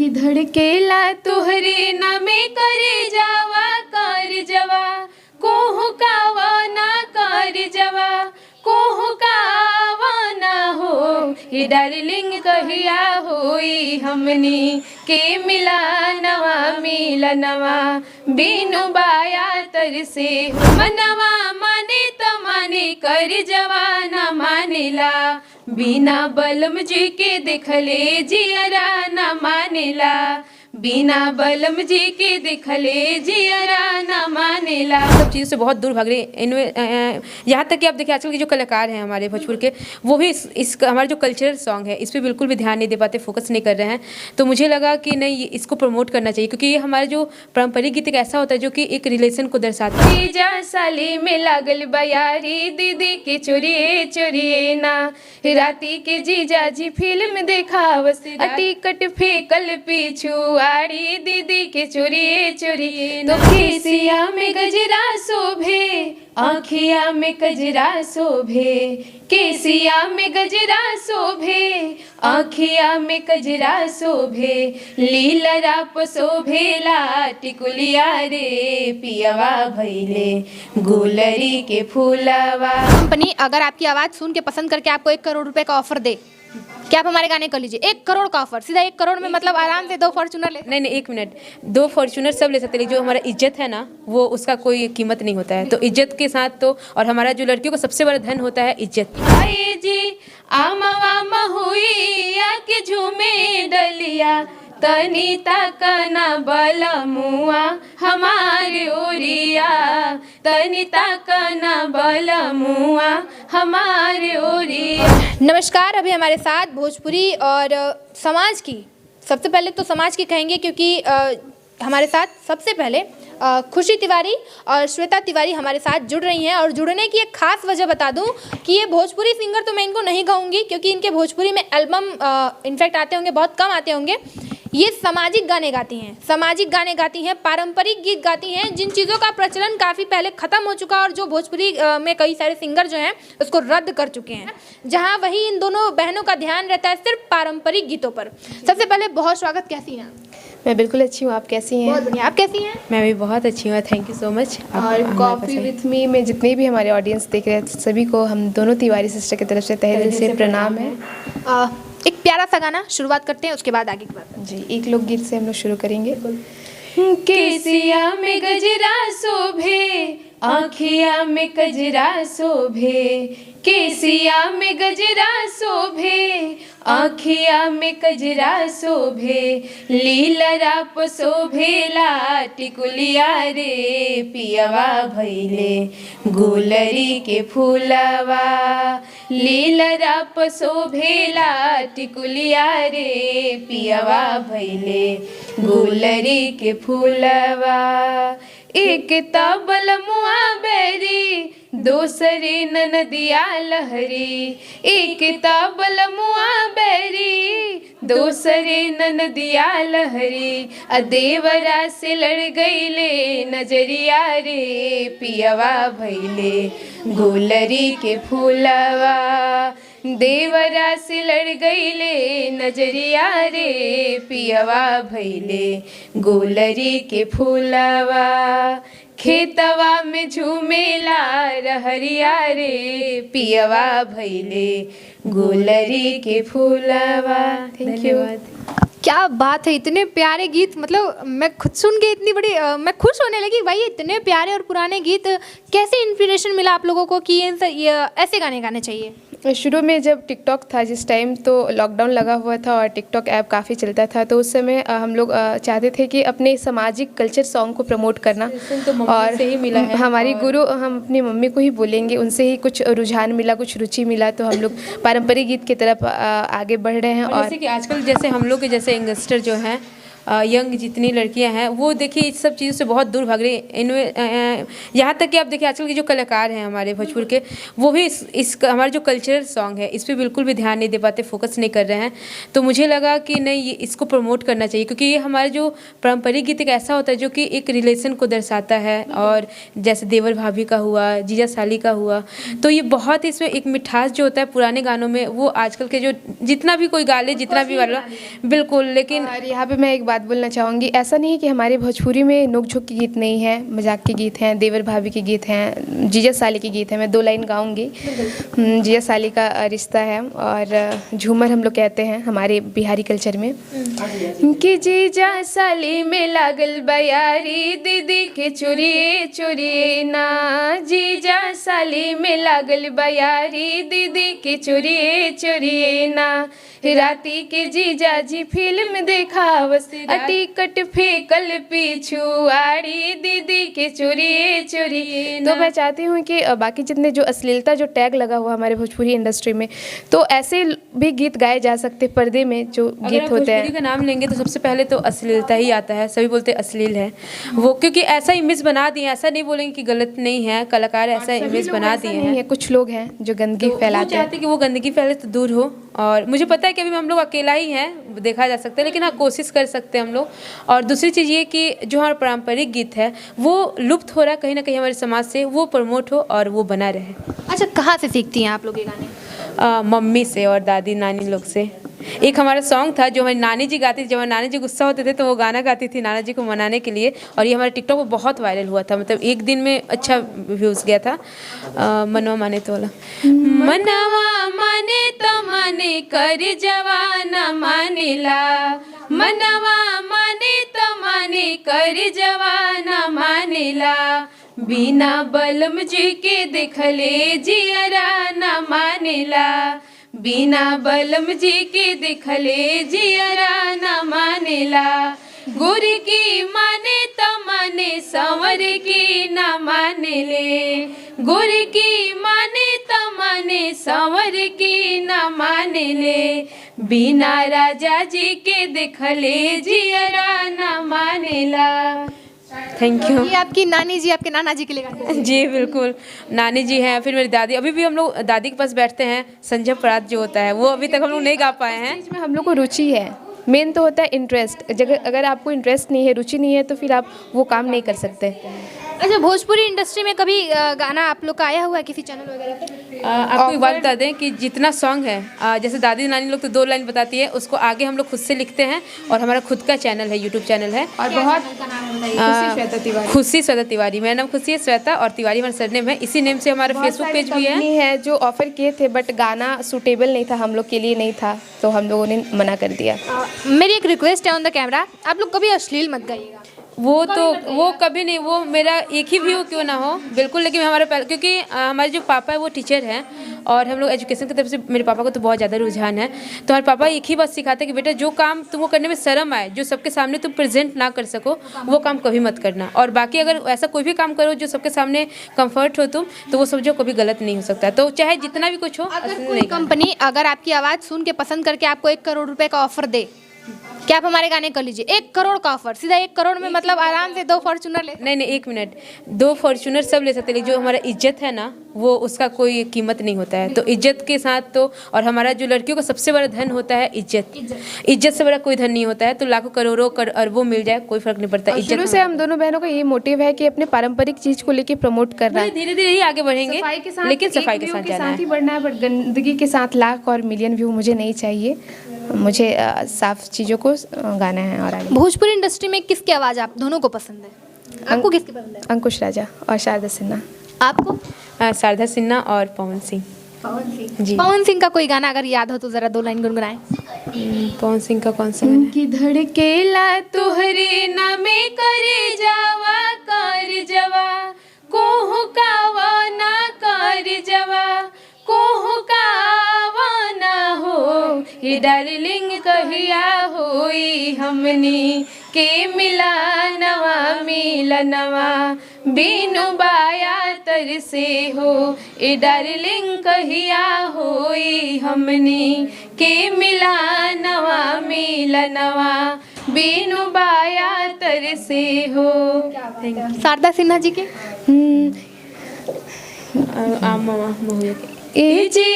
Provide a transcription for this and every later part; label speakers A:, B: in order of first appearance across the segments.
A: अभी धड़केला तोहरे नामे करे जावा कर जवा कोहू कावा ना कर जवा कोहू कावा ना हो हे डार्लिंग कहिया होई हमनी के मिला नवा बिनु बाया तरसे मनवा माने त माने कर जवाना मानेला बिना बलम जी के देखले जियरा न मानेला बिना बलम जी के देखले जियरा न मानेला।
B: सब चीज़ों से बहुत दूर भाग रही इनमें यहाँ तक कि आप देखिए आजकल के जो कलाकार हैं हमारे भोजपुर के वो भी इस हमारे जो कल्चरल सॉन्ग है इस पर बिल्कुल भी ध्यान नहीं दे पाते, फोकस नहीं कर रहे हैं। तो मुझे लगा कि नहीं इसको प्रमोट करना चाहिए क्योंकि ये हमारे जो पारंपरिक गीत एक ऐसा होता है जो कि एक रिलेशन को दर्शाता है।
A: जा साली में लागल बयारी दीदी के चोरिए चोरिए ना राती के जीजा जी फिल्म देखावस टिकट फेकल पीछू आड़ी दीदी के चोरिए चोरिए तो केसिया में गजरा शोभे आँखिया में कजरा शोभे केसिया में गजरा शोभे आँखिया में कजरा शोभे लीलरा शोभेला टिकुलिया रे पियवा भैले गुलरी के फूलवा।
C: कंपनी अगर आपकी आवाज़ सुन के पसंद करके आपको 1 करोड़ रुपए का ऑफर दे क्या आप हमारे गाने कर लीजिए? 1 करोड़ का ऑफर, सीधा 1 करोड़ में मतलब आराम से 2 फॉर्च्यूनर ले।
B: नहीं 1 मिनट, 2 फॉर्च्यूनर सब ले सकते हैं, जो हमारा इज्जत है ना वो उसका कोई कीमत नहीं होता है। तो इज्जत के साथ तो और हमारा जो लड़कियों का सबसे बड़ा धन होता है इज्जत।
A: आए जी आमा वामा हुई आके झूमे डलिया तनी ताकना बलमुआ हमारे ओरिया तनी ताकना बलमुआ हमारे ओरिया।
C: नमस्कार, अभी हमारे साथ भोजपुरी और समाज की, सबसे पहले तो समाज की कहेंगे क्योंकि हमारे साथ सबसे पहले खुशी तिवारी और श्वेता तिवारी हमारे साथ जुड़ रही हैं। और जुड़ने की एक खास वजह बता दूं कि ये भोजपुरी सिंगर तो मैं इनको नहीं कहूँगी क्योंकि इनके भोजपुरी में एल्बम इनफैक्ट आते होंगे, बहुत कम आते होंगे। ये सामाजिक गाने गाती हैं, सामाजिक गाने गाती हैं, पारंपरिक गीत गाती हैं, जिन चीज़ों का प्रचलन काफ़ी पहले ख़त्म हो चुका और जो भोजपुरी में कई सारे सिंगर जो हैं उसको रद्द कर चुके हैं, जहां वही इन दोनों बहनों का ध्यान रहता है सिर्फ पारंपरिक गीतों पर। सबसे पहले बहुत स्वागत, कैसी हैं?
D: मैं बिल्कुल अच्छी हूँ, आप कैसी हैं?
C: बहुत बढ़िया, आप कैसी हैं?
B: मैं भी बहुत अच्छी हूँ, थैंक यू सो मच।
D: और कॉफ़ी विथ मी में जितने भी हमारे ऑडियंस देख रहे हैं सभी को हम दोनों तिवारी सिस्टर की तरफ से तहे दिल से प्रणाम है।
C: एक प्यारा सा गाना शुरुआत करते हैं, उसके बाद आगे की बात।
D: जी, एक लोकगीत से हम लोग शुरू करेंगे।
A: केसिया में गजरा शोभे आँखिया में कजरा शोभे केसिया में गजरा शोभे आँखिया में कजरा शोभे लीलरा शोभेला टिकुलिया रे पियवा भैले गुलरी के फूलवा लीलरा शोभेला टिकुलिया रे पियवा भैले गुलरी के फूलवा। एक ताबल मुआ बैरी दोसरे ननदिया लहरी एक ताबल मुआ बैरी दोसरे ननदिया लहरी देवरा से लड़ गईले नजरिया रे पियवा भैले गुलरी के फूलवा देवरा से लड़ गईले नजरिया रे पियवा भैले गुलरी के फूलवा खेतवा में झूमेला रहरिया रे पियवा भैले गुलरी के फूलवा। धन्यवाद।
C: क्या बात है, इतने प्यारे गीत, मतलब मैं खुद सुन के इतनी बड़ी मैं खुश होने लगी भाई। इतने प्यारे और पुराने गीत, कैसे इंस्पिरेशन मिला आप लोगों को कि ये ऐसे गाने गाने चाहिए?
D: शुरू में जब टिकटॉक था जिस टाइम तो लॉकडाउन लगा हुआ था और टिकटॉक ऐप काफ़ी चलता था, तो उस समय हम लोग चाहते थे कि अपने सामाजिक कल्चर सॉन्ग को प्रमोट करना।
B: तो और से ही मिला है,
D: हमारी गुरु हम अपनी मम्मी को ही बोलेंगे, उनसे ही कुछ रुझान मिला, कुछ रुचि मिला, तो हम लोग पारंपरिक गीत की तरफ आगे बढ़ रहे हैं। और
B: जैसे कि आजकल जैसे हम लोग के जैसे यंगस्टर जो हैं यंग जितनी लड़कियां हैं वो देखिए इस सब चीज़ों से बहुत दूर भाग रही हैं। इनमें यहाँ तक कि आप देखिए आजकल के जो कलाकार हैं हमारे भोजपुर के, वो भी इस हमारे जो कल्चरल सॉन्ग है इस पर बिल्कुल भी ध्यान नहीं दे पाते, फोकस नहीं कर रहे हैं। तो मुझे लगा कि नहीं, ये इसको प्रमोट करना चाहिए, क्योंकि ये हमारे जो पारंपरिक गीत एक ऐसा होता है जो कि एक रिलेशन को दर्शाता है। और जैसे देवर भाभी का हुआ, जीजा साली का हुआ, तो ये बहुत इसमें एक मिठास जो होता है पुराने गानों में, वो आजकल के जो जितना भी कोई गा ले, जितना भी वाला, बिल्कुल। लेकिन
D: और यहाँ पे मैं एक बात बोलना चाहूँगी, ऐसा नहीं है कि हमारे भोजपुरी में नोक झोंक के गीत नहीं है, मजाक के गीत हैं, देवर भाभी के गीत हैं, जीजा साली के गीत हैं। मैं 2 लाइन गाऊँगी। जीजा साली का रिश्ता है, और झूमर हम लोग कहते हैं हमारे बिहारी कल्चर में, कि जीजा साली में लागल बयारी, दीदी के चोरिए चोरिए ना, जीजा साली में लागल बयारी, दीदी के चोरिए चोरिए ना, राती के जीजा जी फिल्म देखावस, टिकट फेंकल पिछुआड़ी, दीदी के चोरिए चोरिए। तो मैं चाहती हूँ कि बाकी जितने जो अश्लीलता जो टैग लगा हुआ हमारे भोजपुरी इंडस्ट्री में, तो ऐसे भी गीत गाए जा सकते पर्दे में जो गीत होते हैं।
B: का नाम लेंगे तो सबसे पहले तो अश्लीलता ही आता है, सभी बोलते हैं अश्लील है वो, क्योंकि ऐसा इमेज बना दिए। ऐसा नहीं बोलेंगे कि गलत नहीं है, कलाकार ऐसा इमेज बना दिए हैं।
D: कुछ लोग हैं जो गंदगी फैलाते हैं,
B: कि वो गंदगी फैले तो दूर हो। और मुझे पता है कि अभी हम लोग अकेला ही हैं, देखा जा सकता है, लेकिन हाँ कोशिश कर सकते हैं हम लोग। और दूसरी चीज़ ये कि जो हमारा पारंपरिक गीत है वो लुप्त हो रहा है कहीं ना कहीं हमारे समाज से, वो प्रमोट हो और वो बना रहे।
C: अच्छा, कहाँ से सीखती हैं आप लोग ये गाने?
B: मम्मी से और दादी नानी लोग से। एक हमारा सॉन्ग था जो हमारी नानी जी गाती थी, जब हमारी नानी जी गुस्सा होते थे तो वो गाना गाती थी नाना जी को मनाने के लिए, और ये हमारे टिकटॉक पर बहुत वायरल हुआ था, मतलब एक दिन में अच्छा व्यूज़ गया था। मनवा माने तो वाला, मनवा माने तो माने कर जवाना मानेला, मनवा माने तो माने कर जवाना मानेला, बिना बलम जी के देखले जियरा न मानेला, बिना बलम जी के देखले जियरा न मानेला, गुर की माने तो माने संवर की न मानेले, गुर की माने तो माने संवर की न मानेले, बिना राजा जी के देखले जियरा न मानेला। Thank you.
C: ये आपकी नानी जी आपके नाना जी के लिए गाते हैं?
B: जी बिल्कुल, नानी जी हैं, फिर मेरी दादी। अभी भी हम लोग दादी के पास बैठते हैं, संजय परात जो होता है वो अभी तक हम लोग नहीं गा पाए हैं।
D: इसमें हम लोग को रुचि है, मेन तो होता है इंटरेस्ट। अगर आपको इंटरेस्ट नहीं है, रुचि नहीं है, तो फिर आप वो काम नहीं कर सकते।
C: अच्छा, भोजपुरी इंडस्ट्री में कभी गाना आप लोग का आया हुआ है किसी चैनल वगैरह पे?
B: आपको एक बात बता दें कि जितना सॉन्ग है, जैसे दादी नानी लोग तो 2 लाइन बताती है, उसको आगे हम लोग खुद से लिखते हैं, और हमारा खुद का चैनल है, यूट्यूब चैनल है। और बहुत खुशी श्वेता तिवारी, मेरा नाम खुशी है, श्वेता और तिवारी हमारा सरनेम है। इसी नेम से हमारा फेसबुक पेज भी
D: है जो ऑफर किए थे, बट गाना सूटेबल नहीं था, हम लोग के लिए नहीं था, तो हम लोगों ने मना कर दिया।
C: मेरी एक रिक्वेस्ट है ऑन द कैमरा, आप लोग कभी अश्लील मत गाइएगा।
B: वो कभी नहीं, वो मेरा एक ही व्यू क्यों ना हो, बिल्कुल। लेकिन हमारे क्योंकि हमारे जो पापा है वो टीचर हैं, और हम लोग एजुकेशन की तरफ से मेरे पापा को तो बहुत ज़्यादा रुझान है। तो हमारे पापा एक ही बात सिखाते हैं कि बेटा जो काम तुमको करने में शर्म आए, जो सबके सामने तुम प्रेजेंट ना कर सको, वो काम कभी मत करना। और बाकी अगर ऐसा कोई भी काम करो जो सबके सामने कंफर्ट हो तुम, तो वो समझो कभी गलत नहीं हो सकता। तो चाहे जितना भी कुछ हो,
C: अगर कोई कंपनी अगर आपकी आवाज़ सुन के पसंद करके आपको 1 करोड़ रुपए का ऑफर दे, क्या आप हमारे गाने कर लीजिए? 1 करोड़ का ऑफर, सीधा 1 करोड़ में मतलब आराम से 2 फॉर्च्यूनर ले।
B: नहीं, 1 मिनट, 2 फॉर्च्यूनर सब ले सकते, लेकिन जो हमारा इज्जत है ना, वो उसका कोई कीमत नहीं होता है। तो इज्जत के साथ तो, और हमारा जो लड़कियों का सबसे बड़ा धन होता है इज्जत, इज्जत से बड़ा कोई धन नहीं होता है। तो लाखों करोड़ों अरबों मिल जाए, कोई फर्क नहीं पड़ता। इज्जत
D: शुरू से हम दोनों बहनों का ये मोटिव है कि अपने पारंपरिक चीज को लेके प्रमोट करना है,
B: धीरे धीरे ही आगे बढ़ेंगे, लेकिन सफाई के साथ जाना है।
D: बढ़ना है, बट गंदगी के साथ लाख और मिलियन व्यू मुझे नहीं चाहिए। मुझे साफ चीज़ों को गाना है। और आगे
C: भोजपुरी इंडस्ट्री में किसकी आवाज़ आप दोनों को पसंद है? आपको किसकी पसंद है?
D: अंकुश राजा और शारदा सिन्हा।
C: आपको?
B: शारदा सिन्हा और पवन सिंह।
C: पवन सिंह
B: जी।
C: पवन सिंह का कोई गाना अगर याद हो तो जरा 2 लाइन गुनगुनाएं।
B: पवन सिंह का कौन सा गाना?
A: की धड़केला तुहरे नामे करे जावा कर जवा, कोहू कावा ना कर जवा, कोहू कावा ना हो, हे डार्लिंग कहिया होई हमनी के मिला नवा मिलनवा, बीनु बाया तर से हो ए डार्लिंग कहिया होई हमनी के मिलनवा बीनु बाया तर से हो।
C: शारदा सिन्हा जी के
A: ए जी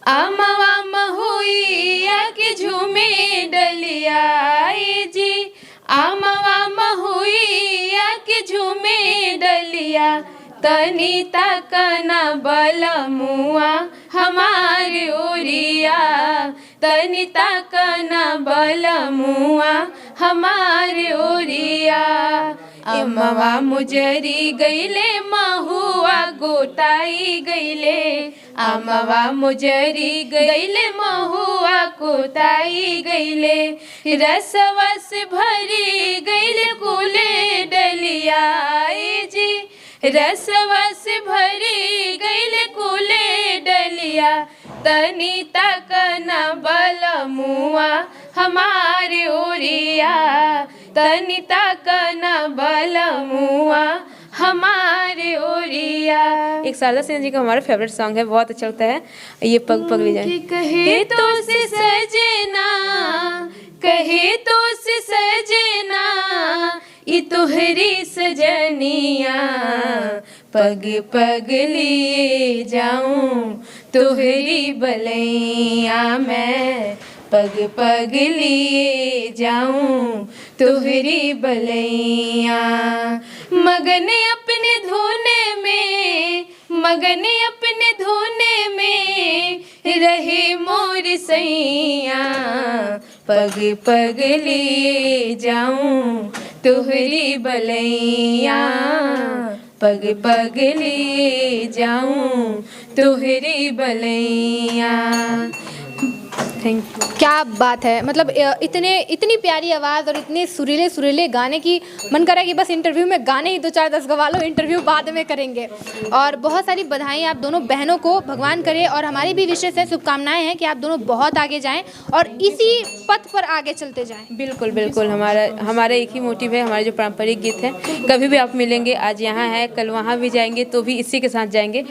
A: आमवा महुइया के झूमे डलिया ए जी आमवा महुइया के झूमे डलिया तनी तकना बलमुआ हमारे ओरिया तनी तकना बलमुआ हमारे ओरिया अमवा मुजरी गईले महुआ गोटाई गईले अमवा मुजरी गईले महुआ गोटाई गईले रसवस भरी गईले कुले डलिया जी रसवस भरी गईले कुले डलिया तनी तकना बलमुआ हमारे ओरिया तनी तकना बलमुआ हमारे ओरिया।
B: एक शारदा सिन्हा जी का हमारा फेवरेट सॉन्ग है, बहुत अच्छा लगता है ये पग पग ले जाए।
A: कहे तो से सजना कहे तो से सजना ये तोहरी सजनिया पग पग लिए जाऊं तोहरी बलैया मैं पग पग लिए जाऊं तोहरी बलैया मगन अपने धोने में मगन अपने धोने में रहे मोर सैया पग पग लिए जाऊं तोहरी बलैया पग पग लिए जाऊं तोहरी बलैया।
B: Thank you.
C: क्या बात है, मतलब इतनी प्यारी आवाज़ और इतने सुरीले सुरीले गाने की मन करा कि बस इंटरव्यू में गाने ही 2-4-10 गवा लो, इंटरव्यू बाद में करेंगे। और बहुत सारी बधाई आप दोनों बहनों को, भगवान करे और हमारी भी विशेष है, शुभकामनाएं हैं कि आप दोनों बहुत आगे जाएं और इसी पथ पर आगे चलते जाएं।
B: बिल्कुल बिल्कुल, हमारा एक ही मोटिव है, हमारे जो पारंपरिक गीत है, कभी भी आप मिलेंगे, आज यहाँ है कल वहाँ भी जाएंगे तो भी इसी के साथ जाएंगे,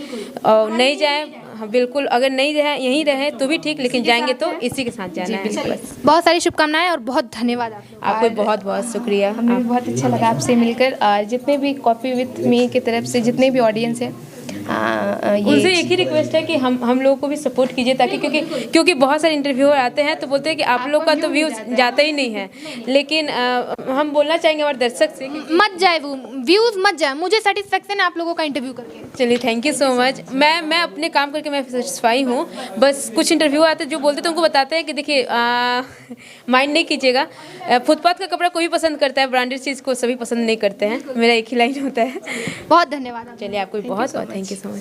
B: और नहीं जाए हाँ बिल्कुल, अगर नहीं रहे यहीं रहे तो भी ठीक, लेकिन जाएंगे तो इसी के साथ जाना है बस।
C: बहुत सारी शुभकामनाएं और बहुत धन्यवाद
B: आपको बहुत बहुत शुक्रिया।
D: हमें बहुत अच्छा लगा आपसे मिलकर, और जितने भी कॉफ़ी विथ मी की तरफ से जितने भी ऑडियंस है
B: उनसे एक ही रिक्वेस्ट है कि हम लोगों को भी सपोर्ट कीजिए, ताकि क्योंकि बहुत सारे इंटरव्यूअर आते हैं तो बोलते हैं कि आप लोग का तो व्यूज जाता ही नहीं है, लेकिन हम बोलना चाहेंगे हमारे दर्शक से
C: मत जाए वो व्यूज मत जाए, मुझे सेटिस्फेक्शन है आप लोगों का इंटरव्यू करके।
B: चलिए थैंक यू सो मच। मैं अपने काम करके मैं सेटिस्फाई हूँ, बस कुछ इंटरव्यू आते जो बोलते तो उनको बताते हैं कि देखिए माइंड नहीं कीजिएगा, फुटपाथ का कपड़ा कोई भी पसंद करता है, ब्रांडेड चीज़ को सभी पसंद नहीं करते हैं, मेरा एक ही लाइन होता है।
C: बहुत धन्यवाद।
B: चलिए आपको भी बहुत बहुत थैंक यू सो मच।